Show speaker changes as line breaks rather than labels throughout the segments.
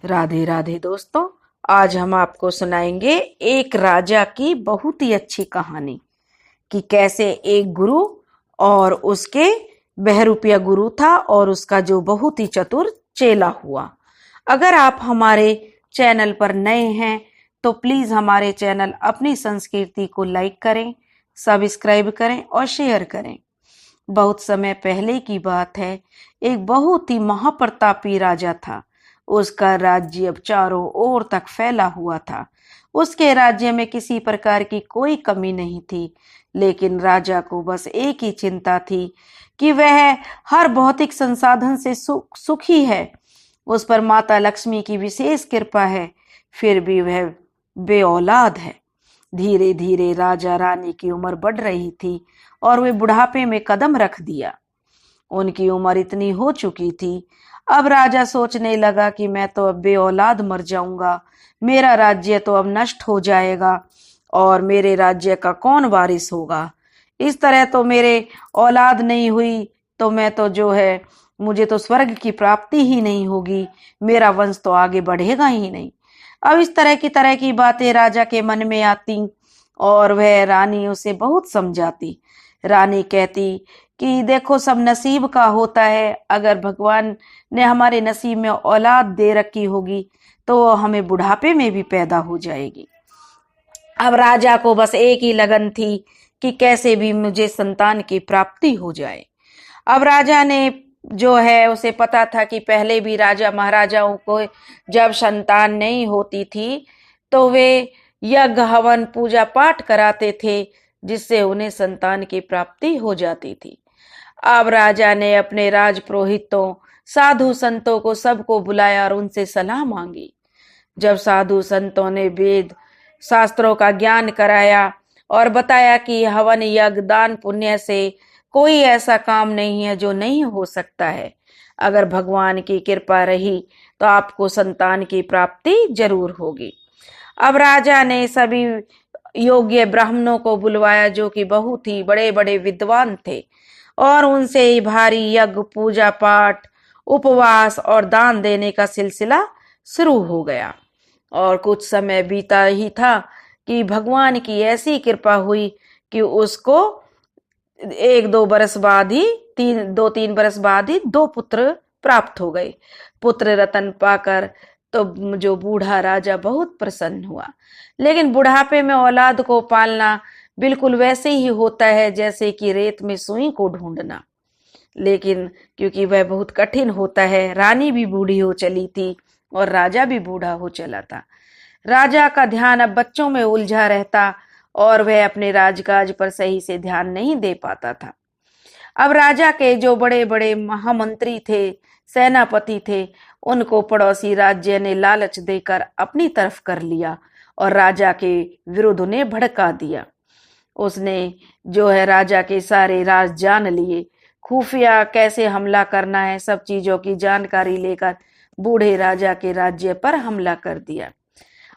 राधे राधे दोस्तों। आज हम आपको सुनाएंगे एक राजा की बहुत ही अच्छी कहानी कि कैसे एक गुरु और उसके बहरूपिया गुरु था और उसका जो बहुत ही चतुर चेला हुआ। अगर आप हमारे चैनल पर नए हैं तो प्लीज हमारे चैनल अपनी संस्कृति को लाइक करें, सब्सक्राइब करें और शेयर करें। बहुत समय पहले की बात है, एक बहुत ही महाप्रतापी राजा था। उसका राज्य अब चारों ओर तक फैला हुआ था। उसके राज्य में किसी प्रकार की कोई कमी नहीं थी, लेकिन राजा को बस एक ही चिंता थी कि वह हर भौतिक संसाधन से सुखी है। उस पर माता लक्ष्मी की विशेष कृपा है, फिर भी वह बेऔलाद है। धीरे धीरे राजा रानी की उम्र बढ़ रही थी और वे बुढ़ापे में कदम रख दिया। उनकी उम्र इतनी हो चुकी थी, अब राजा सोचने लगा कि मैं तो अब बेऔलाद मर जाऊंगा, मेरा राज्य तो अब नष्ट हो जाएगा और मेरे राज्य का कौन वारिस होगा। इस तरह तो मेरे औलाद नहीं हुई तो मैं तो जो है, मुझे तो स्वर्ग की प्राप्ति ही नहीं होगी, मेरा वंश तो आगे बढ़ेगा ही नहीं। अब इस तरह की बातें राजा के मन में आती और वह रानी उसे बहुत समझाती। रानी कहती कि देखो, सब नसीब का होता है, अगर भगवान ने हमारे नसीब में औलाद दे रखी होगी तो वो हमें बुढ़ापे में भी पैदा हो जाएगी। अब राजा को बस एक ही लगन थी कि कैसे भी मुझे संतान की प्राप्ति हो जाए। अब राजा ने जो है, उसे पता था कि पहले भी राजा महाराजाओं को जब संतान नहीं होती थी तो वे यज्ञ हवन पूजा पाठ कराते थे, जिससे उन्हें संतान की प्राप्ति हो जाती थी। अब राजा ने अपने राजपुरोहितों, साधु संतों को सबको बुलाया और उनसे सलाह मांगी। जब साधु संतों ने वेद शास्त्रों का ज्ञान कराया और बताया कि हवन यज्ञ दान पुण्य से कोई ऐसा काम नहीं है जो नहीं हो सकता है, अगर भगवान की कृपा रही तो आपको संतान की प्राप्ति जरूर होगी। अब राजा ने सभी योग्य ब्राह्मणों को बुलवाया जो कि बहुत ही बड़े बड़े विद्वान थे, और उनसे भारी यज्ञ पूजा पाठ उपवास और दान देने का सिलसिला शुरू हो गया। और कुछ समय बीता ही था कि भगवान की ऐसी कृपा हुई कि उसको दो तीन बरस बाद ही दो पुत्र प्राप्त हो गए। पुत्र रतन पाकर तो जो बूढ़ा राजा बहुत प्रसन्न हुआ। लेकिन बुढ़ापे में औलाद को पालना बिल्कुल वैसे ही होता है जैसे कि रेत में सुई को ढूंढना, लेकिन क्योंकि वह बहुत कठिन होता है, रानी भी बूढ़ी हो चली थी और राजा भी बूढ़ा हो चला था। राजा का ध्यान अब बच्चों में उलझा रहता और वह अपने राजकाज पर सही से ध्यान नहीं दे पाता था। अब राजा के जो बड़े बड़े महामंत्री थे, सेनापति थे, उनको पड़ोसी राज्य ने लालच देकर अपनी तरफ कर लिया और राजा के विरुद्ध उन्हें भड़का दिया। उसने जो है राजा के सारे राज जान लिए, खुफिया कैसे हमला करना है सब चीजों की जानकारी लेकर बूढ़े राजा के राज्य पर हमला कर दिया।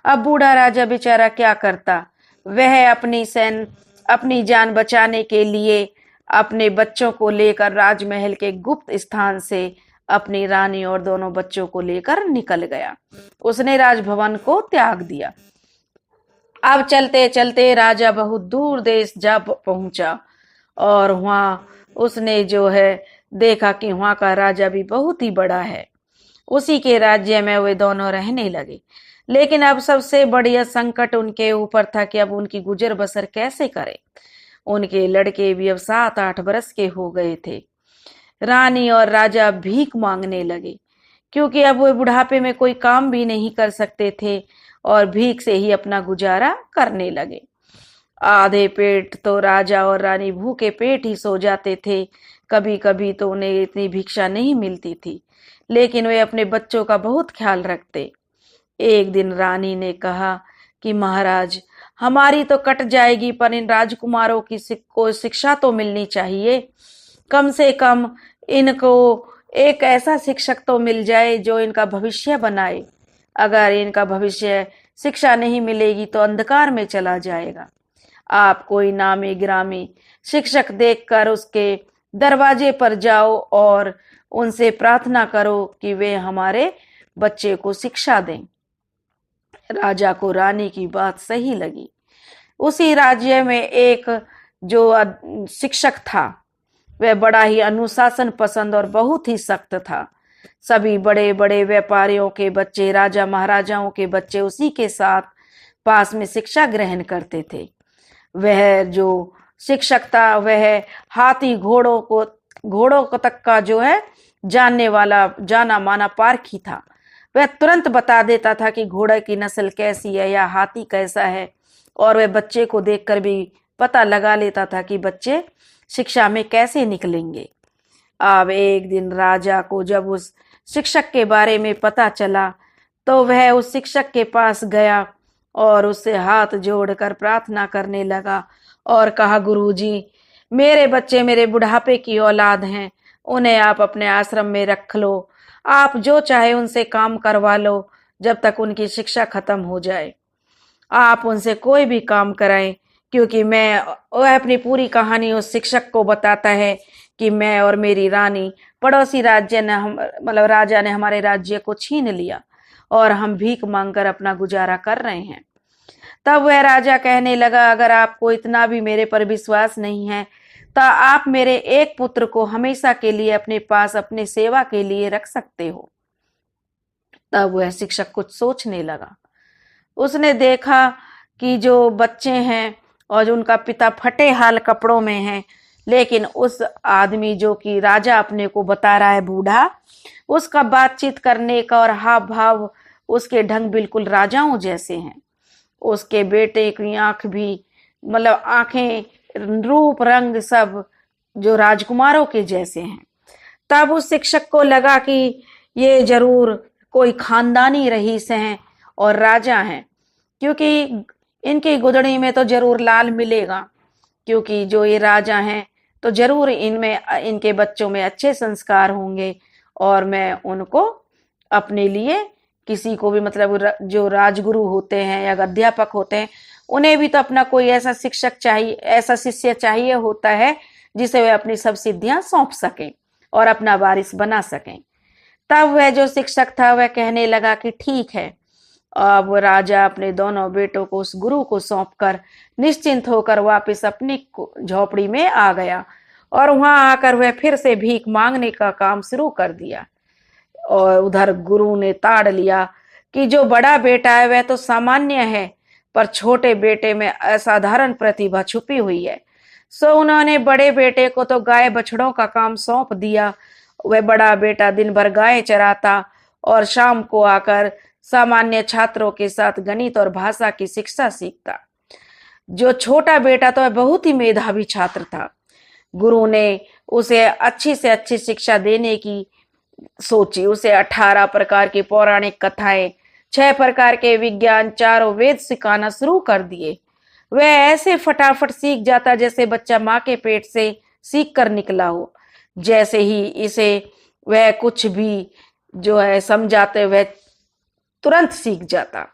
अब बूढ़ा राजा बेचारा क्या करता, वह अपनी जान बचाने के लिए अपने बच्चों को लेकर राजमहल के गुप्त स्थान से अपनी रानी और दोनों बच्चों को लेकर निकल गया। उसने राजभवन को त्याग दिया। अब चलते चलते राजा बहुत दूर देश जा पहुंचा और वहां उसने जो है देखा कि वहां का राजा भी बहुत ही बड़ा है। उसी के राज्य में वे दोनों रहने लगे। लेकिन अब सबसे बड़ी संकट उनके ऊपर था कि अब उनकी गुजर बसर कैसे करें। उनके लड़के भी अब 7-8 बरस के हो गए थे। रानी और राजा भीख मांगने लगे, क्योंकि अब वो बुढ़ापे में कोई काम भी नहीं कर सकते थे और भीख से ही अपना गुजारा करने लगे। आधे पेट तो राजा और रानी भूखे पेट ही सो जाते थे। कभी कभी तो उन्हें इतनी भिक्षा नहीं मिलती थी, लेकिन वे अपने बच्चों का बहुत ख्याल रखते। एक दिन रानी ने कहा कि महाराज, हमारी तो कट जाएगी पर इन राजकुमारों की को शिक्षा तो मिलनी चाहिए। कम से कम इनको एक ऐसा शिक्षक तो मिल जाए जो इनका भविष्य बनाए। अगर इनका भविष्य शिक्षा नहीं मिलेगी तो अंधकार में चला जाएगा। आप कोई नामी ग्रामी शिक्षक देखकर उसके दरवाजे पर जाओ और उनसे प्रार्थना करो कि वे हमारे बच्चे को शिक्षा दें। राजा को रानी की बात सही लगी। उसी राज्य में एक जो शिक्षक था, वह बड़ा ही अनुशासन पसंद और बहुत ही सख्त था। सभी बड़े बड़े व्यापारियों के बच्चे, राजा महाराजाओं के बच्चे उसी के साथ पास में शिक्षा ग्रहण करते थे। वह जो शिक्षक था वह हाथी घोड़ों को तक का जो है जानने वाला जाना माना पारखी था। वह तुरंत बता देता था कि घोड़े की नस्ल कैसी है या हाथी कैसा है, और वह बच्चे को देखकर भी पता लगा लेता था कि बच्चे शिक्षा में कैसे निकलेंगे। अब एक दिन राजा को जब उस शिक्षक के बारे में पता चला तो वह उस शिक्षक के पास गया और उससे हाथ जोड़कर प्रार्थना करने लगा और कहा, गुरुजी, मेरे बच्चे मेरे बुढ़ापे की औलाद हैं, उन्हें आप अपने आश्रम में रख लो। आप जो चाहे उनसे काम करवा लो जब तक उनकी शिक्षा खत्म हो जाए। आप उनसे कोई भी काम कराएं, क्योंकि वह अपनी पूरी कहानी उस शिक्षक को बताता है कि मैं और मेरी रानी पड़ोसी राज्य ने मतलब राजा ने हमारे राज्य को छीन लिया और हम भीख मांगकर अपना गुजारा कर रहे हैं। तब वह राजा कहने लगा, अगर आपको इतना भी मेरे पर विश्वास नहीं है तो आप मेरे एक पुत्र को हमेशा के लिए अपने पास अपने सेवा के लिए रख सकते हो। तब वह शिक्षक कुछ सोचने लगा। उसने देखा कि जो बच्चे हैं और जो उनका पिता फटे हाल कपड़ों में है, लेकिन उस आदमी जो कि राजा अपने को बता रहा है बूढ़ा, उसका बातचीत करने का और हाव भाव, उसके ढंग बिल्कुल राजाओं जैसे हैं। उसके बेटे की आंख भी मतलब आंखें, रूप, रंग सब जो राजकुमारों के जैसे हैं। तब उस शिक्षक को लगा कि ये जरूर कोई खानदानी रईस हैं और राजा हैं, क्योंकि इनकी गुदड़ी में तो जरूर लाल मिलेगा, क्योंकि जो ये राजा हैं तो जरूर इनके बच्चों में अच्छे संस्कार होंगे और मैं उनको अपने लिए किसी को भी मतलब जो राजगुरु होते हैं या अध्यापक होते हैं, उन्हें भी तो अपना कोई ऐसा शिक्षक चाहिए, ऐसा शिष्य चाहिए होता है जिसे वे अपनी सब सिद्धियां सौंप सकें और अपना वारिस बना सकें। तब वह जो शिक्षक था वह कहने लगा कि ठीक है। अब राजा अपने दोनों बेटों को उस गुरु को सौंपकर निश्चिंत होकर वापस अपनी झोपड़ी में आ गया और वहां आकर वह फिर से भीख मांगने का काम शुरू कर दिया। और उधर गुरु ने ताड़ लिया कि जो बड़ा बेटा है वह तो सामान्य है, पर छोटे बेटे में असाधारण प्रतिभा छुपी हुई है। सो उन्होंने बड़े बेटे को तो गाय बछड़ों का काम सौंप दिया। वह बड़ा बेटा दिन भर गाय चराता और शाम को आकर सामान्य छात्रों के साथ गणित और भाषा की शिक्षा सीखता। जो छोटा बेटा तो वह बहुत ही मेधावी छात्र था। गुरु ने उसे अच्छी से अच्छी शिक्षा देने की सोची। उसे 18 प्रकार की पौराणिक कथाएं, 6 प्रकार के विज्ञान, 4 वेद सिखाना शुरू कर दिए। वह ऐसे फटाफट सीख जाता जैसे बच्चा माँ के पेट से सीख कर निकला हो। जैसे ही इसे वह कुछ भी जो है समझाते वह तुरंत सीख जाता।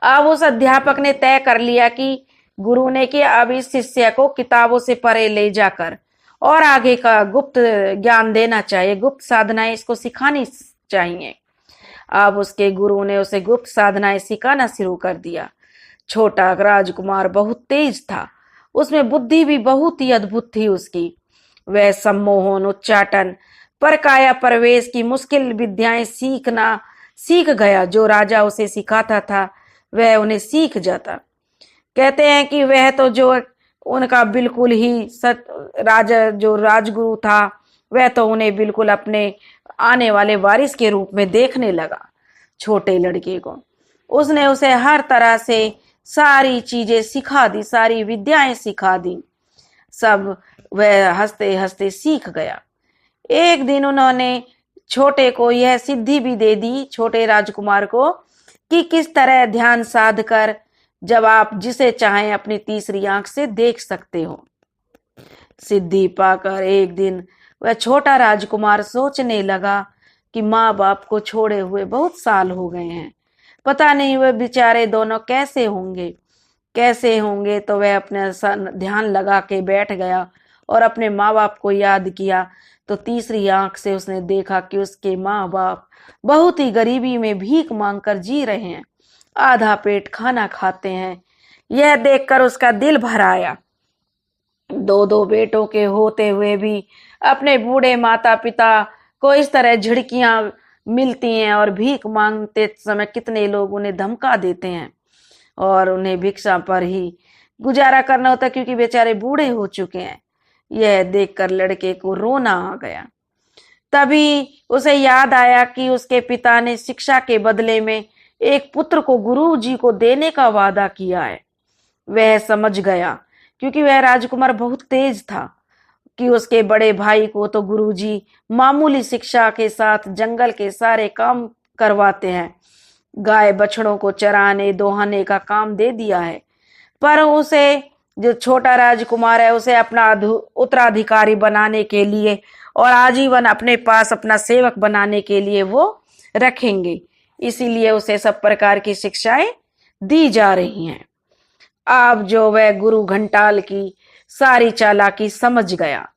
अब उस अध्यापक ने तय कर लिया कि गुरु ने कि अब इस शिष्य को किताबों से परे ले जाकर और आगे का गुप्त ज्ञान देना चाहिए, गुप्त साधनाएं इसको सिखानी चाहिए। अब उसके गुरु ने उसे गुप्त साधनाएं सिखाना शुरू कर दिया। छोटा राजकुमार बहुत तेज था, उसमें बुद्धि भी बहुत ही अद्भुत थी उसकी। वह सम्मोहन, उच्चाटन, परकाया प्रवेश की मुश्किल विद्याएं सीख गया। जो राजा उसे सिखाता था वह उन्हें सीख जाता। कहते हैं कि वह तो जो उनका बिल्कुल ही जो राजगुरु था वह तो उन्हें बिल्कुल अपने आने वाले वारिस के रूप में देखने लगा। छोटे लड़के को उसने उसे हर तरह से सारी चीजें सिखा दी, सारी विद्याएं सिखा दी। सब वह हंसते हंसते सीख गया। एक दिन उन्होंने छोटे को यह सिद्धि भी दे दी, छोटे राजकुमार को, कि किस तरह ध्यान साध कर जब आप जिसे चाहें अपनी तीसरी आंख से देख सकते हो। सिद्धि पाकर एक दिन वह छोटा राजकुमार सोचने लगा कि माँ बाप को छोड़े हुए बहुत साल हो गए हैं, पता नहीं वह बेचारे दोनों कैसे होंगे। तो वह अपने ध्यान लगा के बैठ गया और अपने माँ बाप को याद किया। तो तीसरी आंख से उसने देखा कि उसके माँ बाप बहुत ही गरीबी में भीख मांगकर जी रहे हैं, आधा पेट खाना खाते हैं। यह देखकर उसका दिल भर आया। दो दो बेटों के होते हुए भी अपने बूढ़े माता पिता को इस तरह झिड़कियां मिलती हैं और भीख मांगते समय कितने लोग उन्हें धमका देते हैं और उन्हें भिक्षा पर ही गुजारा करना होता, क्योंकि बेचारे बूढ़े हो चुके हैं। यह देखकर लड़के को रोना आ गया। तभी उसे याद आया कि उसके पिता ने शिक्षा के बदले में एक पुत्र को गुरु जी को देने का वादा किया है। वह समझ गया, क्योंकि वह राजकुमार बहुत तेज था, कि उसके बड़े भाई को तो गुरुजी मामूली शिक्षा के साथ जंगल के सारे काम करवाते हैं, गाय बछड़ों को चराने दोहाने का काम दे दिया है, पर उसे जो छोटा राजकुमार है उसे अपना उत्तराधिकारी बनाने के लिए और आजीवन अपने पास अपना सेवक बनाने के लिए वो रखेंगे। इसीलिए उसे सब प्रकार की शिक्षाएं दी जा रही हैं। अब जो वह गुरु घंटाल की सारी चालाकी समझ गया।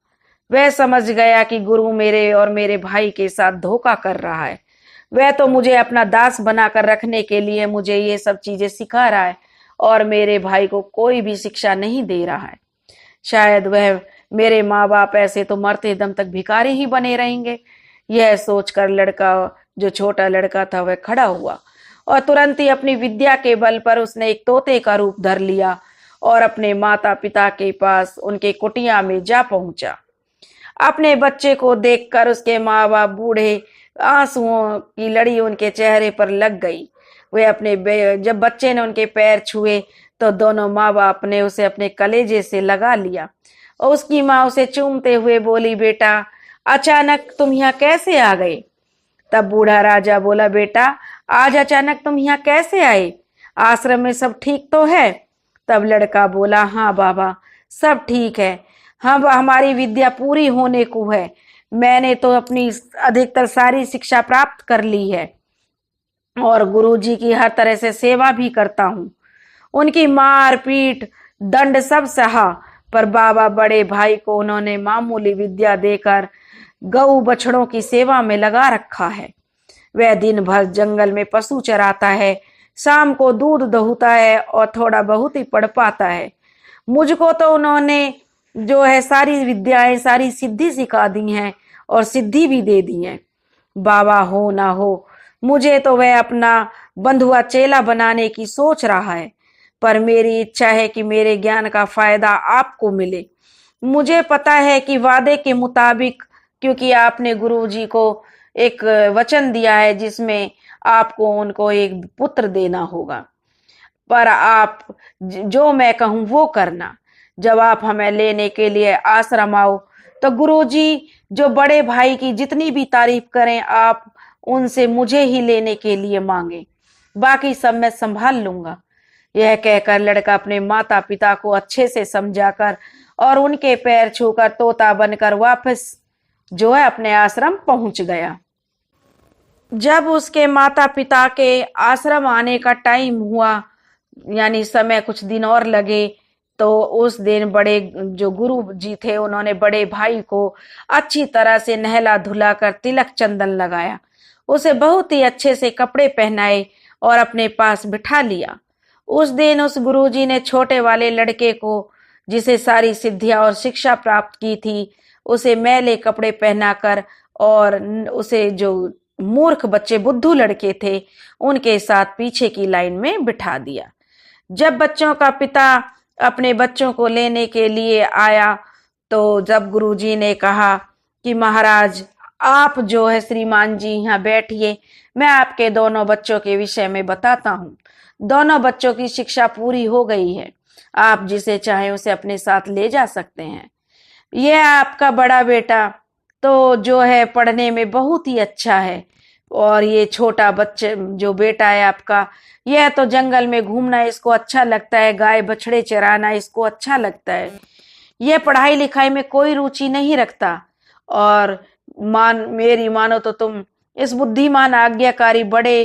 वह समझ गया कि गुरु मेरे और मेरे भाई के साथ धोखा कर रहा है। वह तो मुझे अपना दास बनाकर रखने के लिए मुझे ये सब चीजें सिखा रहा है और मेरे भाई को कोई भी शिक्षा नहीं दे रहा है। शायद वह मेरे माँ बाप ऐसे तो मरते दम तक भिखारी ही बने रहेंगे। यह सोचकर लड़का, जो छोटा लड़का था, वह खड़ा हुआ और तुरंत ही अपनी विद्या के बल पर उसने एक तोते का रूप धर लिया और अपने माता पिता के पास उनके कुटिया में जा पहुंचा। अपने बच्चे को देखकर उसके माँ बाप बूढ़े, आंसुओं की लड़ी उनके चेहरे पर लग गई। वे जब बच्चे ने उनके पैर छुए तो दोनों माँ बाप ने उसे अपने कलेजे से लगा लिया और उसकी माँ उसे चूमते हुए बोली, बेटा अचानक तुम यहाँ कैसे आ गए? तब बूढ़ा राजा बोला, बेटा आज अचानक तुम यहाँ कैसे आए? आश्रम में सब ठीक तो है? तब लड़का बोला, हाँ बाबा सब ठीक है, हम हमारी विद्या पूरी होने को है। मैंने तो अपनी अधिकतर सारी शिक्षा प्राप्त कर ली है और गुरुजी की हर तरह से सेवा भी करता हूँ। उनकी मार पीट दंड सब सहा, पर बाबा बड़े भाई को उन्होंने मामूली विद्या देकर गऊ बछड़ों की सेवा में लगा रखा है। वह दिन भर जंगल में पशु चराता है, शाम को दूध दोहता है और थोड़ा बहुत ही पढ़ पाता है। मुझको तो उन्होंने जो है सारी विद्याएं, सारी सिद्धि सिखा दी हैं और सिद्धि भी दे दी हैं। बाबा हो ना हो, मुझे तो वह अपना बंधुआ चेला बनाने की सोच रहा है, पर मेरी इच्छा है कि मेरे ज्ञान का फायदा आपको मिले। मुझे पता है कि वादे के मुताबिक, क्योंकि आपने गुरुजी को एक वचन दिया है जिसमें आपको उनको एक पुत्र देना होगा, पर आप जो मैं कहूं वो करना। जब आप हमें लेने के लिए आश्रम आओ तो गुरुजी जो बड़े भाई की जितनी भी तारीफ करें आप उनसे मुझे ही लेने के लिए मांगे, बाकी सब मैं संभाल लूंगा। यह कहकर लड़का अपने माता पिता को अच्छे से समझाकर और उनके पैर छूकर तोता बनकर वापस जो है अपने आश्रम पहुंच गया। जब उसके माता पिता के आश्रम आने का टाइम हुआ, यानी समय कुछ दिन और लगे, तो उस दिन बड़े जो गुरु जी थे उन्होंने बड़े भाई को अच्छी तरह से नहला धुला कर तिलक चंदन लगाया, उसे बहुत ही अच्छे से कपड़े पहनाए और अपने पास बिठा लिया। उस दिन उस गुरुजी ने छोटे वाले लड़के को, जिसे सारी सिद्धियां और शिक्षा प्राप्त की थी, उसे मैले कपड़े पहनाकर और उसे जो मूर्ख बच्चे बुद्धू लड़के थे उनके साथ पीछे की लाइन में बिठा दिया। जब बच्चों का पिता अपने बच्चों को लेने के लिए आया तो जब गुरुजी ने कहा कि महाराज आप जो है श्रीमान जी यहाँ बैठिए, मैं आपके दोनों बच्चों के विषय में बताता हूँ। दोनों बच्चों की शिक्षा पूरी हो गई है, आप जिसे चाहे उसे अपने साथ ले जा सकते हैं। यह आपका बड़ा बेटा तो जो है पढ़ने में बहुत ही अच्छा है, और ये छोटा बच्चे जो बेटा है आपका, यह तो जंगल में घूमना इसको अच्छा लगता है, गाय बछड़े चराना इसको अच्छा लगता है। यह पढ़ाई लिखाई में कोई रुचि नहीं रखता, और मेरी मानो तो तुम इस बुद्धिमान आज्ञाकारी बड़े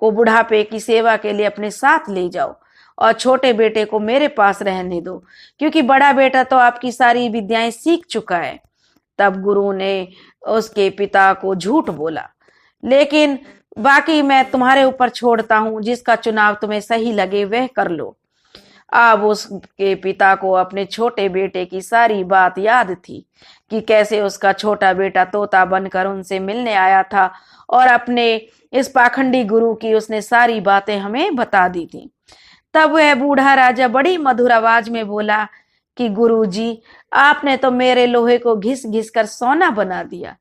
को बुढ़ापे की सेवा के लिए अपने साथ ले जाओ और छोटे बेटे को मेरे पास रहने दो, क्योंकि बड़ा बेटा तो आपकी सारी विद्याएं सीख चुका है। तब गुरु ने उसके पिता को झूठ बोला, लेकिन बाकी मैं तुम्हारे ऊपर छोड़ता हूं, जिसका चुनाव तुम्हें सही लगे वह कर लो। अब उसके पिता को अपने छोटे बेटे की सारी बात याद थी कि कैसे उसका छोटा बेटा तोता बनकर उनसे मिलने आया था, और अपने इस पाखंडी गुरु की उसने सारी बातें हमें बता दी थी। तब वह बूढ़ा राजा बड़ी मधुर आवाज में बोला कि गुरुजी, आपने तो मेरे लोहे को घिस घिस कर सोना बना दिया,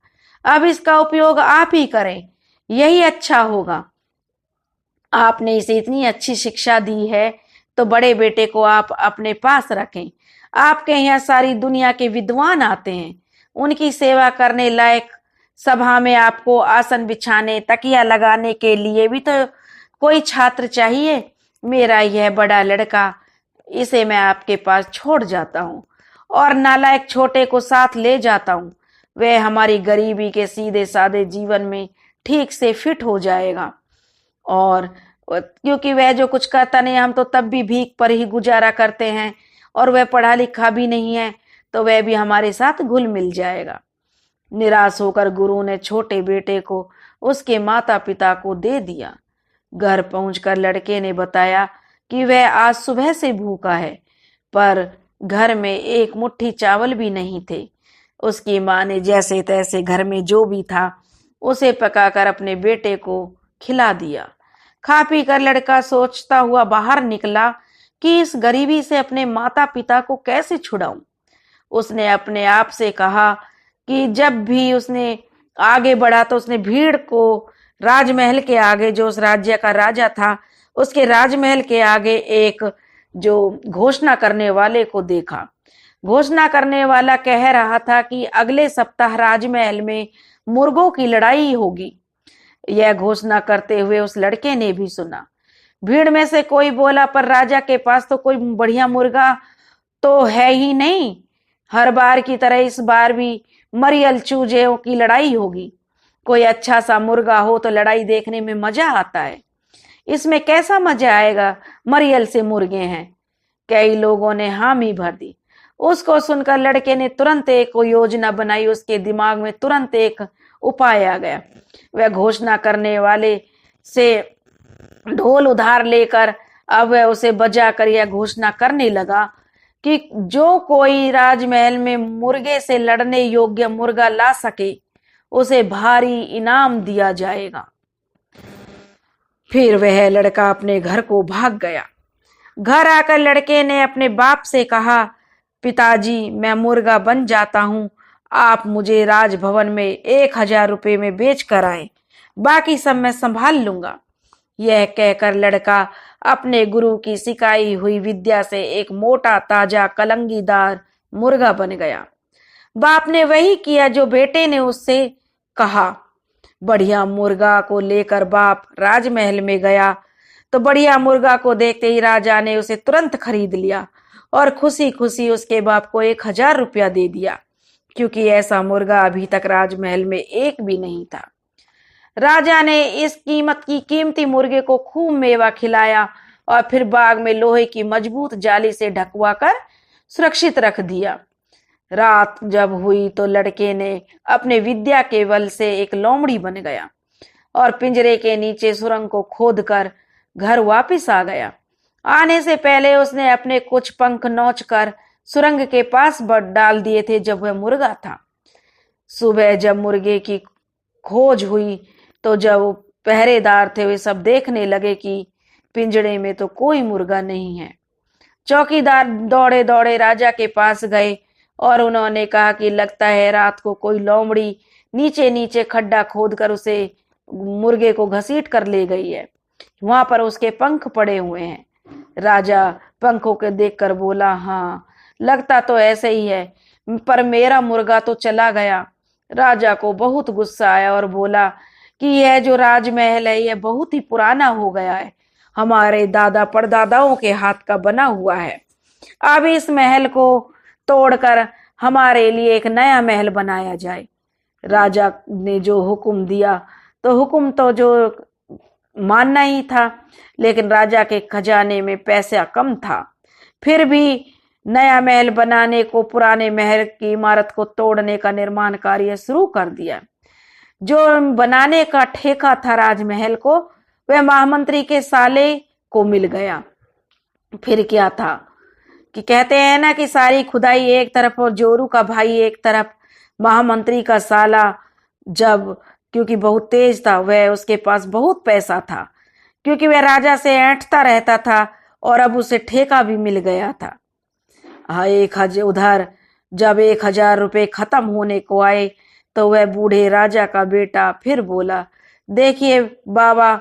अब इसका उपयोग आप ही करें, यही अच्छा होगा। आपने इसे इतनी अच्छी शिक्षा दी है तो बड़े बेटे को आप अपने पास रखें। आपके यहाँ सारी दुनिया के विद्वान आते हैं, उनकी सेवा करने लायक सभा में आपको आसन बिछाने, तकिया लगाने के लिए भी तो कोई छात्र चाहिए। मेरा यह बड़ा लड़का, इसे मैं आपके पास छोड़ जाता हूँ और नालायक छोटे को साथ ले जाता हूँ। वह हमारी गरीबी के सीधे साधे जीवन में ठीक से फिट हो जाएगा, और क्योंकि वह जो कुछ करता नहीं, हम तो तब भी भीख पर ही गुजारा करते हैं, और वह पढ़ा लिखा भी नहीं है, तो वह भी हमारे साथ घुल मिल जाएगा। निराश होकर गुरु ने छोटे बेटे को उसके माता पिता को दे दिया। घर पहुंचकर लड़के ने बताया कि वह आज सुबह से भूखा है, पर घर में एक मुट्ठी चावल भी नहीं थे। उसकी माँ ने जैसे तैसे घर में जो भी था उसे पकाकर अपने बेटे को खिला दिया। खा पी कर लड़का सोचता हुआ बाहर निकला कि इस गरीबी से अपने माता पिता को कैसे छुड़ाऊं। उसने अपने आप से कहा कि जब भी उसने आगे बढ़ा तो उसने भीड़ को राजमहल के आगे, जो उस राज्य का राजा था, उसके राजमहल के आगे एक जो घोषणा करने वाले को देखा। घोषणा करने वाला कह रहा था कि अगले सप्ताह राजमहल में मुर्गों की लड़ाई होगी। यह घोषणा करते हुए उस लड़के ने भी सुना। भीड़ में से कोई बोला, पर राजा के पास तो कोई बढ़िया मुर्गा तो है ही नहीं। हर बार की तरह इस बार भी मरियल चूजे की लड़ाई होगी। कोई अच्छा सा मुर्गा हो तो लड़ाई देखने में मजा आता है। इसमें कैसा मजा आएगा, मरियल से मुर्गे हैं। कई लोगों ने हामी भर दी। उसको सुनकर लड़के ने तुरंत एक योजना बनाई। उसके दिमाग में तुरंत एक उपाय आ गया। वह घोषणा करने वाले से ढोल उधार लेकर अब वह उसे बजा कर यह घोषणा करने लगा कि जो कोई राजमहल में मुर्गे से लड़ने योग्य मुर्गा ला सके उसे भारी इनाम दिया जाएगा। फिर वह लड़का अपने घर को भाग गया। घर आकर लड़के ने अपने बाप से कहा, पिताजी, मैं मुर्गा बन जाता हूं, आप मुझे राजभवन में 1000 रुपये में बेच कर आए, बाकी सब मैं संभाल लूंगा। यह कहकर लड़का अपने गुरु की सिखाई हुई विद्या से एक मोटा ताजा कलंगीदार मुर्गा बन गया। बाप ने वही किया जो बेटे ने उससे कहा। बढ़िया मुर्गा को लेकर बाप राजमहल में गया तो बढ़िया मुर्गा को देखते ही राजा ने उसे तुरंत खरीद लिया और खुशी खुशी उसके बाप को 1000 रुपया दे दिया, क्योंकि ऐसा मुर्गा अभी तक राजमहल में एक भी नहीं था। राजा ने इस कीमती मुर्गे को खूब मेवा खिलाया और फिर बाग में लोहे की मजबूत जाली से ढकवा कर सुरक्षित रख दिया। रात जब हुई तो लड़के ने अपने विद्या के बल से एक लोमड़ी बन गया और पिंजरे के नीचे सुरंग को खोदकर घर वापस आ गया। आने से पहले उसने अपने कुछ पंख नोच कर सुरंग के पास डाल दिए थे जब वह मुर्गा था। सुबह जब मुर्गे की खोज हुई तो जब पहरेदार थे वे सब देखने लगे कि पिंजरे में तो कोई मुर्गा नहीं है। चौकीदार दौड़े दौड़े राजा के पास गए और उन्होंने कहा कि लगता है रात को कोई लोमड़ी नीचे नीचे खड्डा खोदकर उसे मुर्गे को घसीट कर ले गई है। वहां पर उसके पंख पड़े हुए हैं। राजा पंखों के देखकर बोला, हाँ, लगता तो ऐसे ही है, पर मेरा मुर्गा तो चला गया। राजा को बहुत गुस्सा आया और बोला कि यह जो राजमहल है यह बहुत ही पुराना हो गया है, हमारे दादा परदादाओं के हाथ का बना हुआ है। अब इस महल को तोड़कर हमारे लिए एक नया महल बनाया जाए। राजा ने जो हुक्म दिया तो हुक्म तो जो मानना ही था, लेकिन राजा के खजाने में पैसा कम था। फिर भी नया महल बनाने को पुराने महल की इमारत को तोड़ने का निर्माण कार्य शुरू कर दिया। जो बनाने का ठेका था राजमहल को, वह महामंत्री के साले को मिल गया। फिर क्या था कि कहते हैं ना कि सारी खुदाई एक तरफ और जोरू का भाई एक तरफ। महामंत्री का साला जब, क्योंकि बहुत तेज था, वह उसके पास बहुत पैसा था, क्योंकि वह राजा से ऐंठता रहता था और अब उसे ठेका भी मिल गया था। हाँ, उधर जब 1,000 रुपये खत्म होने को आए तो वह बूढ़े राजा का बेटा फिर बोला, देखिए बाबा,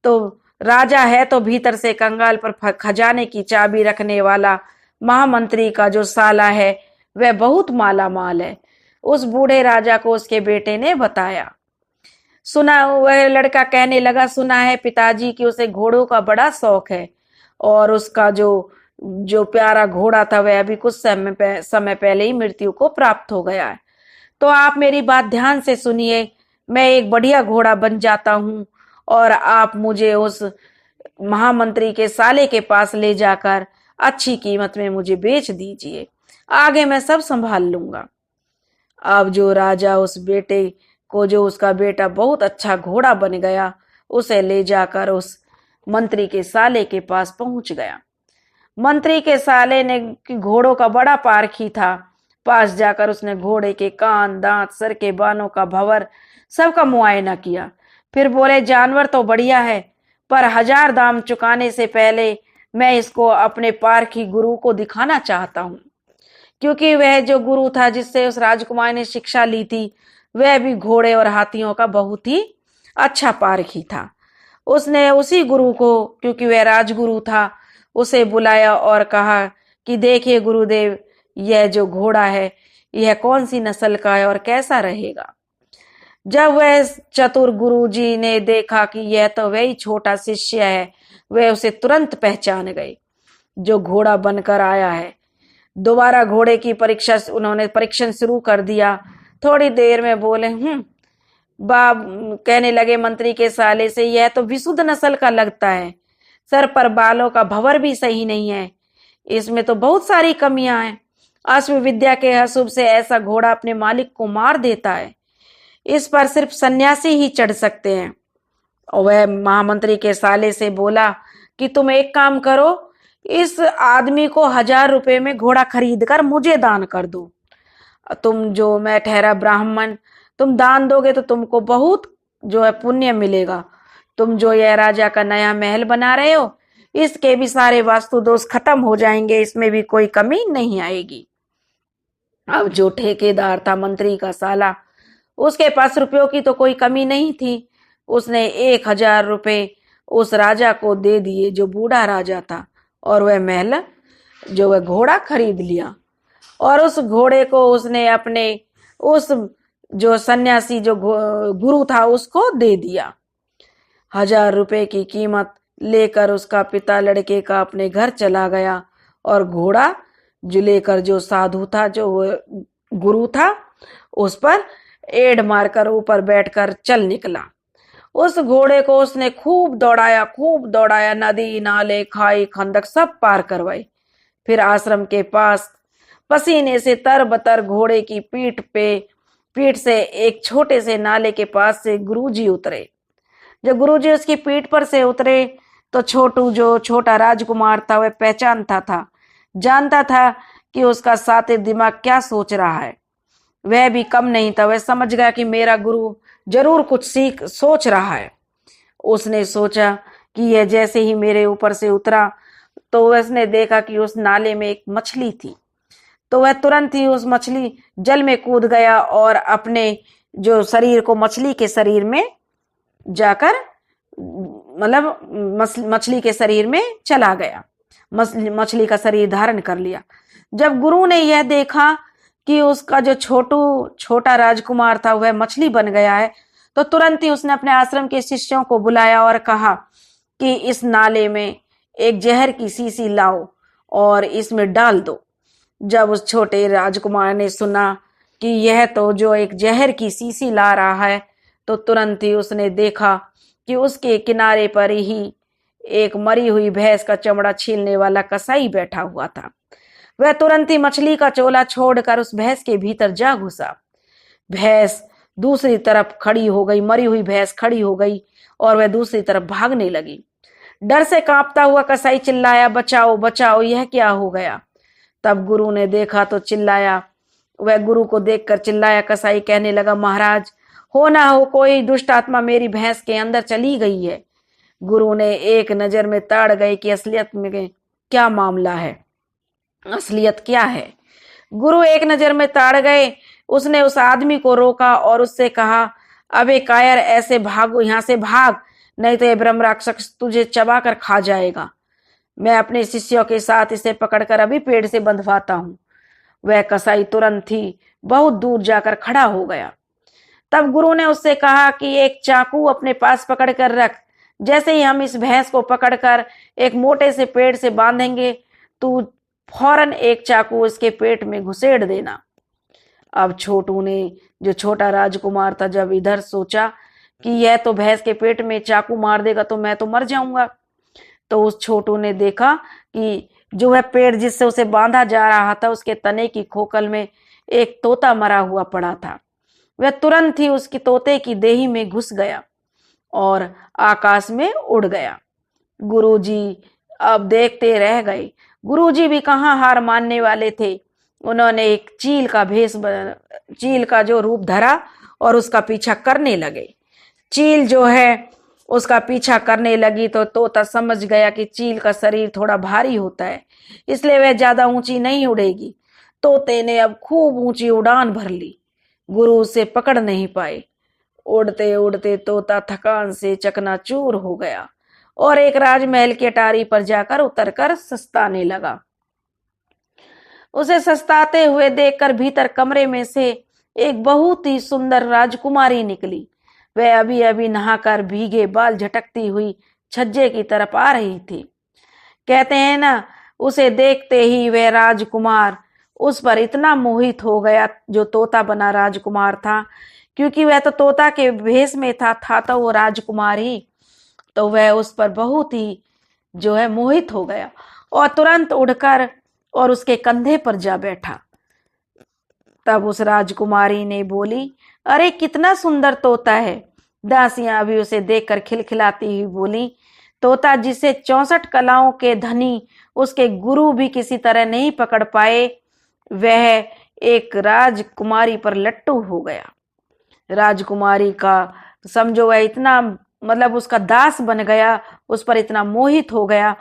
तो राजा है तो भीतर से कंगाल पर खजाने की चाबी रखने वाला महामंत्री का जो साला है वह बहुत माला माल है। उस बूढ़े राजा को उसके बेटे ने बताया। सुना, वह लड़का कहने लगा, सुना है पिताजी कि उसे घोड़ों का बड़ा शौक है और उसका जो प्यारा घोड़ा था वह अभी कुछ समय पहले ही मृत्यु को प्राप्त हो गया है। तो आप मेरी बात ध्यान से सुनिए, मैं एक बढ़िया घोड़ा बन जाता हूँ और आप मुझे उस महामंत्री के साले के पास ले जाकर अच्छी कीमत में मुझे बेच दीजिए, आगे मैं सब संभाल लूंगा। अब जो राजा उस बेटे को, जो उसका बेटा बहुत अच्छा घोड़ा बन गया, उसे ले जाकर उस मंत्री के साले के पास पहुंच गया। मंत्री के साले ने घोड़ों का बड़ा पारखी था। पास जाकर उसने घोड़े के कान, दांत, सर के बालों का भंवर सबका मुआयना किया। फिर बोले, जानवर तो बढ़िया है, पर 1000 दाम चुकाने से पहले मैं इसको अपने पारखी गुरु को दिखाना चाहता हूँ। क्योंकि वह जो गुरु था जिससे उस राजकुमार ने शिक्षा ली थी, वह भी घोड़े और हाथियों का बहुत ही अच्छा पारखी था। उसने उसी गुरु को, क्योंकि वह राजगुरु था, उसे बुलाया और कहा कि देखिए गुरुदेव, यह जो घोड़ा है यह कौन सी नस्ल का है और कैसा रहेगा। जब वह चतुर गुरुजी ने देखा कि यह तो वही छोटा शिष्य है, वह उसे तुरंत पहचान गए जो घोड़ा बनकर आया है। दोबारा घोड़े की उन्होंने परीक्षण शुरू कर दिया। थोड़ी देर में बोले, बाप कहने लगे मंत्री के साले से, यह तो विशुद्ध नस्ल का लगता है, सर पर बालों का भंवर भी सही नहीं है, इसमें तो बहुत सारी कमियां हैं। अश्व विद्या के हसूब से ऐसा घोड़ा अपने मालिक को मार देता है, इस पर सिर्फ सन्यासी ही चढ़ सकते हैं। और वह महामंत्री के साले से बोला कि तुम एक काम करो, इस आदमी को 1000 रुपये में घोड़ा खरीद कर मुझे दान कर दो। तुम, जो मैं ठहरा ब्राह्मण, तुम दान दोगे तो तुमको बहुत जो है पुण्य मिलेगा। तुम जो यह राजा का नया महल बना रहे हो, इसके भी सारे वास्तु दोष खत्म हो जाएंगे, इसमें भी कोई कमी नहीं आएगी। अब जो ठेकेदार था मंत्री का साला, उसके पास रुपयों की तो कोई कमी नहीं थी। उसने 1000 रुपये उस राजा को दे दिए जो बूढ़ा राजा था, और वह महल, जो वह घोड़ा खरीद लिया। और उस घोड़े को उसने अपने उस जो सन्यासी जो गुरु था उसको दे दिया। 1000 रुपये की कीमत लेकर उसका पिता लड़के का अपने घर चला गया और घोड़ा जो लेकर जो साधु था, जो गुरु था, उस पर एड़ मारकर ऊपर बैठकर चल निकला। उस घोड़े को उसने खूब दौड़ाया, नदी, नाले, खाई, खंदक सब पार करवाई। फिर आश्रम के पास पसीने से तरबतर घोड़े की पीठ से एक छोटे से नाले के पास से गुरुजी उतरे। जब गुरुजी उसकी पीठ पर से उतरे तो छोटू, जो छोटा राजकुमार था, वह पहचानता था, जानता था कि उसका सातिर दिमाग क्या सोच रहा है। वह भी कम नहीं था, वह समझ गया कि मेरा गुरु जरूर कुछ सोच रहा है। उसने सोचा कि यह जैसे ही मेरे ऊपर से उतरा तो उसने देखा कि उस नाले में एक मछली थी। तो वह तुरंत ही उस मछली जल में कूद गया और अपने जो शरीर को मछली के शरीर में जाकर, मतलब मछली के शरीर में चला गया, मछली का शरीर धारण कर लिया। जब गुरु ने यह देखा कि उसका जो छोटा राजकुमार था वह मछली बन गया है, तो तुरंत ही उसने अपने आश्रम के शिष्यों को बुलाया और कहा कि इस नाले में एक जहर की शीशी लाओ और इसमें डाल दो। जब उस छोटे राजकुमार ने सुना कि यह तो जो एक जहर की शीशी ला रहा है, तो तुरंत ही उसने देखा कि उसके किनारे पर ही एक मरी हुई भैंस का चमड़ा छीलने वाला कसाई बैठा हुआ था। वह तुरंत ही मछली का चोला छोड़कर उस भैंस के भीतर जा घुसा। भैंस दूसरी तरफ खड़ी हो गई, मरी हुई भैंस खड़ी हो गई और वह दूसरी तरफ भागने लगी। डर से कांपता हुआ कसाई चिल्लाया, बचाओ बचाओ, यह क्या हो गया। तब गुरु ने देखा तो चिल्लाया, वह गुरु को देखकर चिल्लाया। कसाई कहने लगा, महाराज, हो ना हो कोई दुष्ट आत्मा मेरी भैंस के अंदर चली गई है। गुरु ने एक नजर में ताड़ गए कि असलियत में क्या मामला है, असलियत क्या है। गुरु एक नजर में ताड़ गए। उसने उस आदमी को रोका और उससे कहा, अबे कायर, ऐसे भागो, यहां से भाग, नहीं तो ये ब्रह्म राक्षस तुझे चबा कर खा जाएगा। मैं अपने शिष्यों के साथ इसे पकड़कर अभी पेड़ से बंधवाता हूं। वह कसाई तुरंत ही बहुत दूर जाकर खड़ा हो गया। तब गुरु ने उससे कहा कि एक चाकू अपने पास पकड़ कर रख। जैसे ही हम इस भैंस को पकड़कर एक मोटे से पेड़ से बांधेंगे, तू फौरन एक चाकू उसके पेट में घुसेड़ देना। अब छोटू ने, जो छोटा राजकुमार था, जब इधर सोचा कि यह तो भैंस के पेट में चाकू मार देगा तो मैं तो मर जाऊंगा, तो उस छोटू ने देखा कि जो वह पेड़ जिससे उसे बांधा जा रहा था, उसके तने की खोखल में एक तोता मरा हुआ पड़ा था। वह तुरंत ही उसकी तोते की देही में घुस गया और आकाश में उड़ गया। गुरुजी अब देखते रह गए। गुरुजी भी कहाँ हार मानने वाले थे। उन्होंने एक चील का जो रूप धरा और उसका पीछा करने लगे। चील जो है उसका पीछा करने लगी तो तोता समझ गया कि चील का शरीर थोड़ा भारी होता है, इसलिए वह ज्यादा ऊंची नहीं उड़ेगी। तोते ने अब खूब ऊंची उड़ान भर ली। गुरु उसे पकड़ नहीं पाए। उड़ते उड़ते तोता थकान से चकनाचूर हो गया और एक राजमहल की अटारी पर जाकर उतरकर सस्ताने लगा। उसे सस्ताते हुए देखकर भीतर कमरे में से एक बहुत ही सुंदर राजकुमारी निकली। वह अभी अभी नहाकर भीगे बाल झटकती हुई छज्जे की तरफ आ रही थी। कहते हैं ना, उसे देखते ही वह राजकुमार उस पर इतना मोहित हो गया, जो तोता बना राजकुमार था, क्योंकि वह तो तोता के भेष में था तो वो राजकुमार ही, तो वह उस पर बहुत ही जो है मोहित हो गया और तुरंत उड़कर और उसके कंधे पर जा बैठा। तब उस राजकुमारी ने बोली, अरे कितना सुंदर तोता है। दासियां भी उसे देखकर खिलखिलाती हुई बोली, तोता जिसे 64 कलाओं के धनी उसके गुरु भी किसी तरह नहीं पकड़ पाए, वह एक राजकुमारी पर लट्टू हो गया। राजकुमारी का समझो वह इतना मतलब उसका दास बन गया, उस पर इतना मोहित हो गया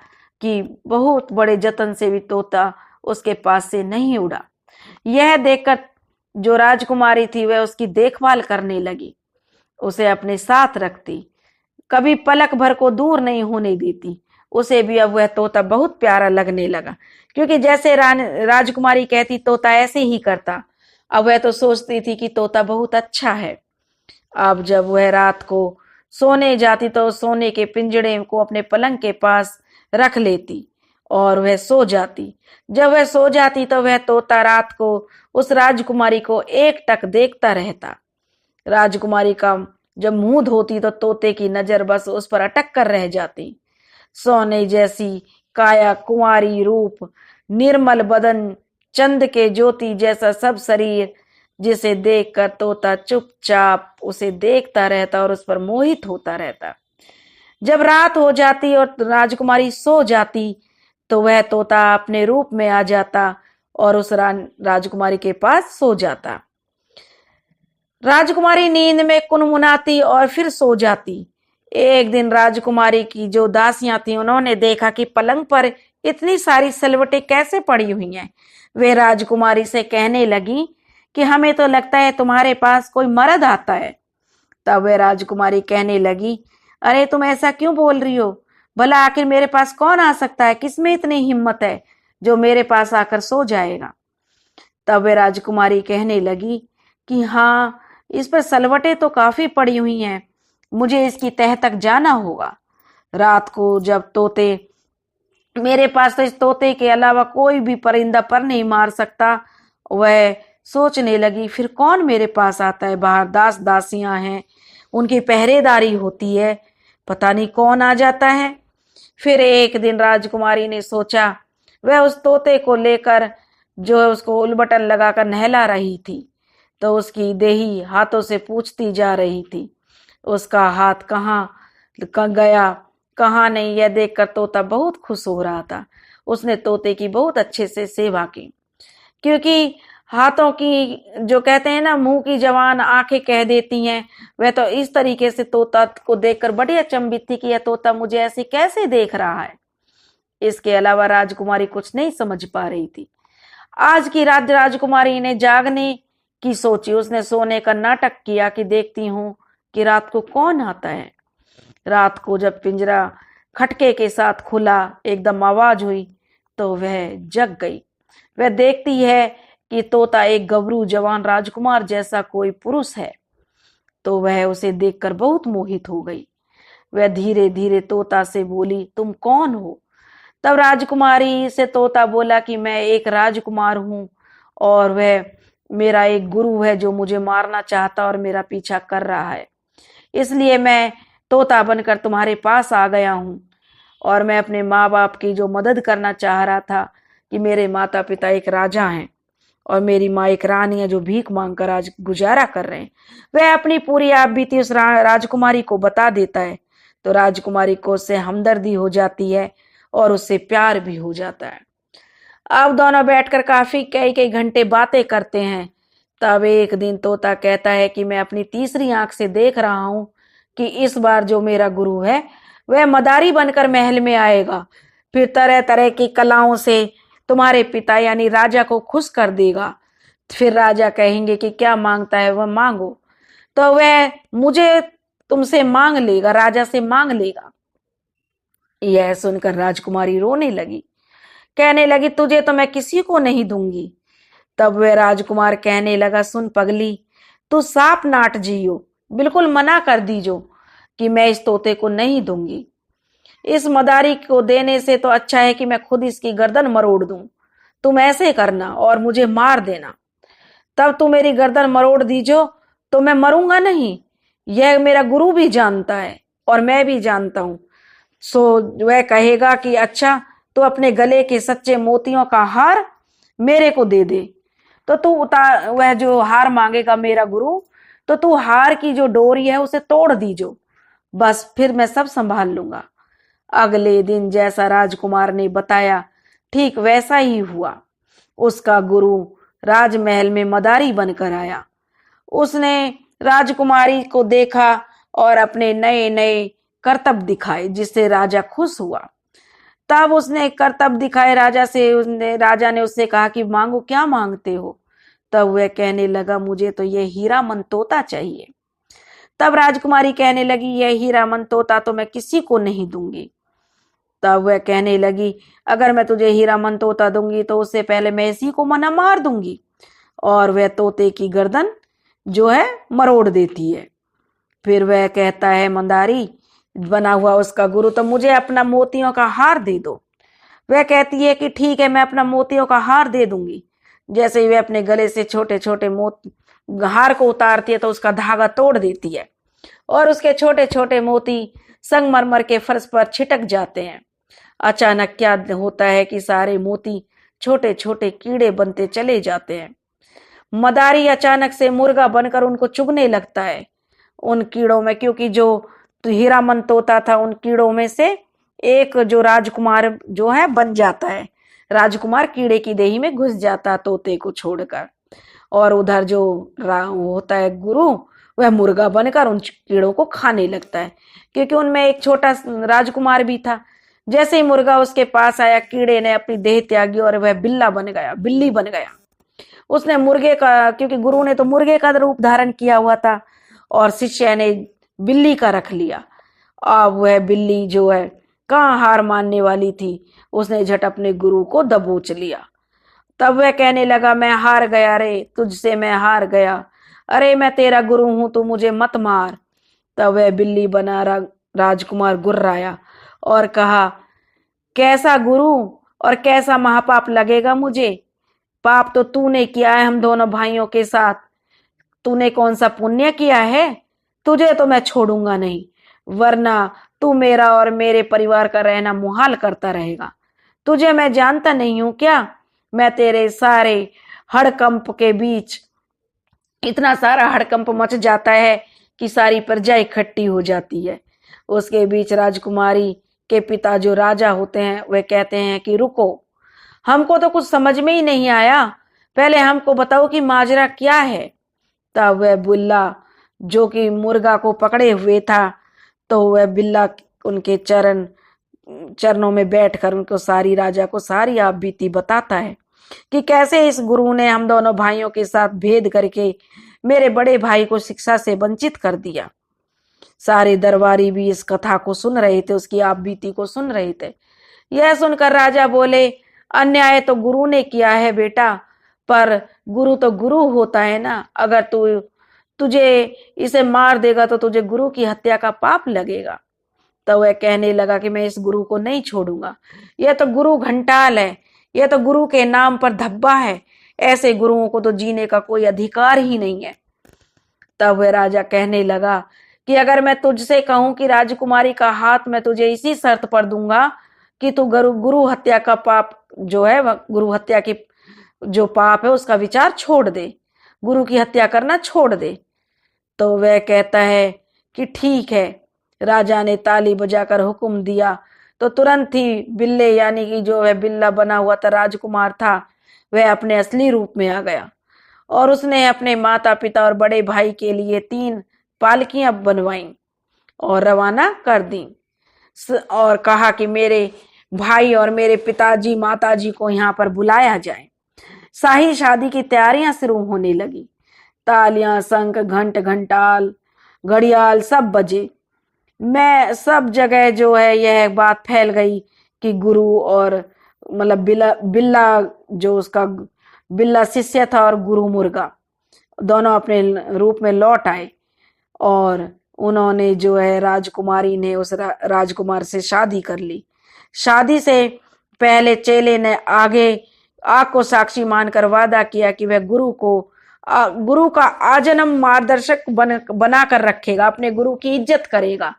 कि बहुत बड़े जतन से भी तोता उसके पास से नहीं उड़ा। यह देखकर जो राजकुमारी थी वह उसकी देखभाल करने लगी, उसे अपने साथ रखती, कभी पलक भर को दूर नहीं होने देती। उसे भी अब वह तोता बहुत प्यारा लगने लगा, क्योंकि जैसे राजकुमारी कहती तोता ऐसे ही करता। अब वह तो सोचती थी कि तोता बहुत अच्छा है। अब जब वह रात को सोने जाती तो सोने के पिंजड़े को अपने पलंग के पास रख लेती और वह सो जाती। जब वह सो जाती तो वह तोता रात को उस राजकुमारी को एकटक देखता रहता। राजकुमारी का जब मुंह धोती तो तोते की नजर बस उस पर अटक कर रह जाती। सोने जैसी काया, कुंवारी रूप, निर्मल बदन, चंद के ज्योति जैसा सब शरीर, जिसे देखकर तोता चुपचाप उसे देखता रहता और उस पर मोहित होता रहता। जब रात हो जाती और राजकुमारी सो जाती तो वह तोता अपने रूप में आ जाता और उस राजकुमारी के पास सो जाता। राजकुमारी नींद में कुनमुनाती और फिर सो जाती। एक दिन राजकुमारी की जो दासियां थी उन्होंने देखा कि पलंग पर इतनी सारी सलवटें कैसे पड़ी हुई हैं। वे राजकुमारी से कहने लगी कि हमें तो लगता है तुम्हारे पास कोई मर्द आता है। तब वह राजकुमारी कहने लगी, अरे तुम ऐसा क्यों बोल रही हो, भला आखिर मेरे पास कौन आ सकता है, किसमें इतनी हिम्मत है जो मेरे पास आकर सो जाएगा। तब वह राजकुमारी कहने लगी कि हाँ, इस पर सलवटें तो काफी पड़ी हुई हैं, मुझे इसकी तह तक जाना होगा। रात को जब तोते, मेरे पास तो इस तोते के अलावा कोई भी परिंदा पर नहीं मार सकता। वह सोचने लगी, फिर कौन मेरे पास आता है, बाहर दास दासियां हैं, उनकी पहरेदारी होती है, पता नहीं कौन आ जाता है। फिर एक दिन राजकुमारी ने सोचा वह उस तोते को लेकर जो है उसको उलबटन लगाकर नहला रही थी, तो उसकी देही हाथों से पूछती जा रही थी उसका हाथ कहाँ गया, कहाँ नहीं। यह देखकर तोता बहुत खुश हो रहा था। उसने तोते की बहुत अच्छे से सेवा की, क्योंकि हाथों की जो कहते हैं ना, मुंह की जबान आंखें कह देती हैं। वह तो इस तरीके से तोता को देखकर बड़ी अचंभित थी कि यह तोता मुझे ऐसे कैसे देख रहा है। इसके अलावा राजकुमारी कुछ नहीं समझ पा रही थी। आज की रात राजकुमारी ने जागने की सोची। उसने सोने का नाटक किया कि देखती हूँ कि रात को कौन आता है। रात को जब पिंजरा खटके के साथ खुला, एकदम आवाज हुई, तो वह जग गई। वह देखती है कि तोता एक गबरू जवान राजकुमार जैसा कोई पुरुष है, तो वह उसे देखकर बहुत मोहित हो गई। वह धीरे धीरे तोता से बोली, तुम कौन हो? तब राजकुमारी से तोता बोला कि मैं एक राजकुमार हूं, और वह मेरा एक गुरु है जो मुझे मारना चाहता और मेरा पीछा कर रहा है। इसलिए मैं तोता बनकर तुम्हारे पास आ गया हूं, और मैं अपने माँ बाप की जो मदद करना चाह रहा था कि मेरे माता पिता एक राजा हैं और मेरी माँ एक रानी है जो भीख मांगकर आज गुजारा कर रहे हैं। वह अपनी पूरी आप बीती उस राजकुमारी को बता देता है, तो राजकुमारी को उससे हमदर्दी हो जाती है और उससे प्यार भी हो जाता है। अब दोनों बैठकर काफी कई कई घंटे बातें करते हैं। तब एक दिन तोता कहता है कि मैं अपनी तीसरी आंख से देख रहा हूं कि इस बार जो मेरा गुरु है वह मदारी बनकर महल में आएगा, फिर तरह तरह की कलाओं से तुम्हारे पिता यानी राजा को खुश कर देगा। फिर राजा कहेंगे कि क्या मांगता है वह मांगो, तो वह मुझे तुमसे मांग लेगा, राजा से मांग लेगा। यह सुनकर राजकुमारी रोने लगी, कहने लगी तुझे तो मैं किसी को नहीं दूंगी। तब वह राजकुमार कहने लगा, सुन पगली, तू साफ नाट जियो, बिल्कुल मना कर दीजो कि मैं इस तोते को नहीं दूंगी। इस मदारी को देने से तो अच्छा है कि मैं खुद इसकी गर्दन मरोड़ दूं। तुम ऐसे करना और मुझे मार देना। तब तू मेरी गर्दन मरोड़ दीजो तो मैं मरूंगा नहीं, यह मेरा गुरु भी जानता है और मैं भी जानता हूं। सो वह कहेगा कि अच्छा, तो अपने गले के सच्चे मोतियों का हार मेरे को दे दे। तो तू उतार, वह जो हार मांगेगा मेरा गुरु, तो तू हार की जो डोरी है उसे तोड़ दीजो, बस फिर मैं सब संभाल लूंगा। अगले दिन जैसा राजकुमार ने बताया ठीक वैसा ही हुआ। उसका गुरु राजमहल में मदारी बनकर आया। उसने राजकुमारी को देखा और अपने नए नए करतब दिखाए, जिससे राजा खुश हुआ। तब उसने करतब दिखाए राजा से। राजा ने उससे कहा कि मांगो, क्या मांगते हो? तब वह कहने लगा, मुझे तो यह हीरामन तोता चाहिए। तब राजकुमारी कहने लगी, यह हीरामन तोता तो मैं किसी को नहीं दूंगी। तब वह कहने लगी, अगर मैं तुझे हीरामन तोता दूंगी तो उससे पहले मैं इसी को मना मार दूंगी। और वह तोते की गर्दन जो है मरोड़ देती है। फिर वह कहता है, मंदारी बना हुआ उसका गुरु, तो मुझे अपना मोतियों का हार दे दो। वह कहती है कि ठीक है, मैं अपना मोतियों का हार दे दूंगी। जैसे ही वह अपने गले से छोटे छोटे हार को उतारती है तो उसका धागा तोड़ देती है और उसके छोटे छोटे मोती संगमरमर के फर्श पर छिटक जाते हैं। अचानक क्या होता है कि सारे मोती छोटे छोटे कीड़े बनते चले जाते हैं। मदारी अचानक से मुर्गा बनकर उनको चुगने लगता है। उन कीड़ों में, क्योंकि जो हीरामन तोता था, उन कीड़ों में से एक जो राजकुमार जो है बन जाता है। राजकुमार कीड़े की देही में घुस जाता तोते को छोड़कर, और उधर जो होता है गुरु, वह मुर्गा बनकर उन कीड़ों को खाने लगता है, क्योंकि उनमें एक छोटा राजकुमार भी था। जैसे ही मुर्गा उसके पास आया, कीड़े ने अपनी देह त्यागी और वह बिल्ली बन गया। उसने मुर्गे का, क्योंकि गुरु ने तो मुर्गे का रूप धारण किया हुआ था और शिष्य ने बिल्ली का रख लिया। अब वह बिल्ली जो है कहाँ हार मानने वाली थी, उसने झट अपने गुरु को दबोच लिया। तब वह कहने लगा, मैं हार गया रे, तुझसे मैं हार गया। अरे मैं तेरा गुरु हूं, तू मुझे मत मार। तब वह बिल्ली बना राजकुमार गुर्राया और कहा, कैसा गुरु और कैसा महापाप लगेगा मुझे? पाप तो तूने किया है हम दोनों भाइयों के साथ। तूने कौन सा पुण्य किया है? तुझे तो मैं छोड़ूंगा नहीं, वरना तू मेरा और मेरे परिवार का रहना मुहाल करता रहेगा। तुझे मैं जानता नहीं हूं क्या? मैं तेरे सारे हड़कंप के बीच, इतना सारा हड़कंप मच जाता है कि सारी प्रजा इकट्ठी हो जाती है। उसके बीच राजकुमारी के पिता जो राजा होते हैं वे कहते हैं कि रुको, हमको तो कुछ समझ में ही नहीं आया, पहले हमको बताओ कि माजरा क्या है। तब वह बिल्ला जो कि मुर्गा को पकड़े हुए था, तो वह बिल्ला उनके चरणों में बैठकर उनको सारी राजा को सारी आप बीती बताता है कि कैसे इस गुरु ने हम दोनों भाइयों के साथ भेद करके मेरे बड़े भाई को शिक्षा से वंचित कर दिया। सारे दरबारी भी इस कथा को सुन रहे थे, उसकी आप बीती को सुन रहे थे। यह सुनकर राजा बोले, अन्याय तो गुरु ने किया है बेटा, पर गुरु तो गुरु होता है ना, अगर तुझे इसे मार देगा तो तुझे गुरु की हत्या का पाप लगेगा। तो वह कहने लगा कि मैं इस गुरु को नहीं छोड़ूंगा, यह तो गुरु घंटाल है, यह तो गुरु के नाम पर धब्बा है, ऐसे गुरुओं को तो जीने का कोई अधिकार ही नहीं है। तब वह राजा कहने लगा कि अगर मैं तुझसे कहूं कि राजकुमारी का हाथ मैं तुझे इसी शर्त पर दूंगा कि तू गुरु हत्या का पाप जो है, गुरु हत्या की जो पाप है उसका विचार छोड़ दे, गुरु की हत्या करना छोड़ दे। तो वह कहता है कि ठीक है। राजा ने ताली बजाकर हुक्म दिया तो तुरंत ही बिल्ले यानी कि जो है बिल्ला बना हुआ था राजकुमार था, वह अपने असली रूप में आ गया और उसने अपने माता पिता और बड़े भाई के लिए 3 पालकियां बनवाई और रवाना कर दी और कहा कि मेरे भाई और मेरे पिताजी माताजी को यहाँ पर बुलाया जाए। शाही शादी की तैयारियां शुरू होने लगी। तालियां, शंख, घंट, घंटाल, घड़ियाल सब बजे। मैं सब जगह जो है यह बात फैल गई कि गुरु और मतलब बिल्ला जो उसका बिल्ला शिष्य था और गुरु मुर्गा दोनों अपने रूप में लौट आए और उन्होंने जो है राजकुमारी ने उस राजकुमार से शादी कर ली। शादी से पहले चेले ने आग को साक्षी मानकर वादा किया कि वह गुरु का आजन्म मार्गदर्शक बना कर रखेगा, अपने गुरु की इज्जत करेगा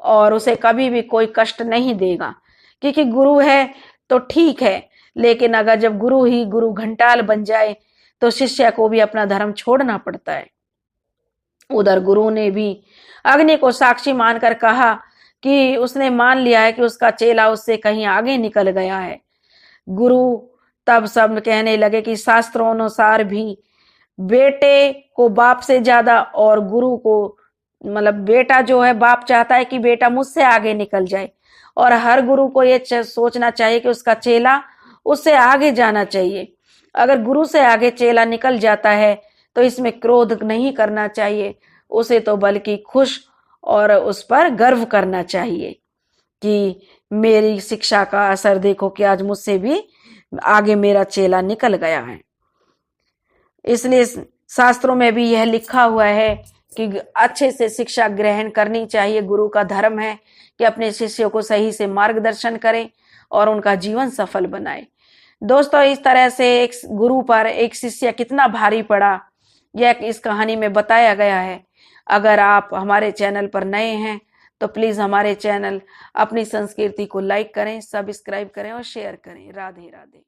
और उसे कभी भी कोई कष्ट नहीं देगा, क्योंकि गुरु है तो ठीक है, लेकिन अगर जब गुरु ही गुरु घंटाल बन जाए तो शिष्य को भी अपना धर्म छोड़ना पड़ता है। उधर गुरु ने भी अग्नि को साक्षी मानकर कहा कि उसने मान लिया है कि उसका चेला उससे कहीं आगे निकल गया है। गुरु तब सब कहने लगे कि शास्त्रों अनुसार भी बेटे को बाप से ज्यादा और गुरु को मतलब बेटा जो है बाप चाहता है कि बेटा मुझसे आगे निकल जाए और हर गुरु को ये सोचना चाहिए कि उसका चेला उससे आगे जाना चाहिए। अगर गुरु से आगे चेला निकल जाता है तो इसमें क्रोध नहीं करना चाहिए, उसे तो बल्कि खुश और उस पर गर्व करना चाहिए कि मेरी शिक्षा का असर देखो कि आज मुझसे भी आगे मेरा चेला निकल गया है। इसलिए शास्त्रों में भी यह लिखा हुआ है कि अच्छे से शिक्षा ग्रहण करनी चाहिए। गुरु का धर्म है कि अपने शिष्यों को सही से मार्गदर्शन करें और उनका जीवन सफल बनाए। दोस्तों, इस तरह से एक गुरु पर एक शिष्य कितना भारी पड़ा यह इस कहानी में बताया गया है। अगर आप हमारे चैनल पर नए हैं तो प्लीज हमारे चैनल अपनी संस्कृति को लाइक करें, सब्सक्राइब करें और शेयर करें। राधे राधे।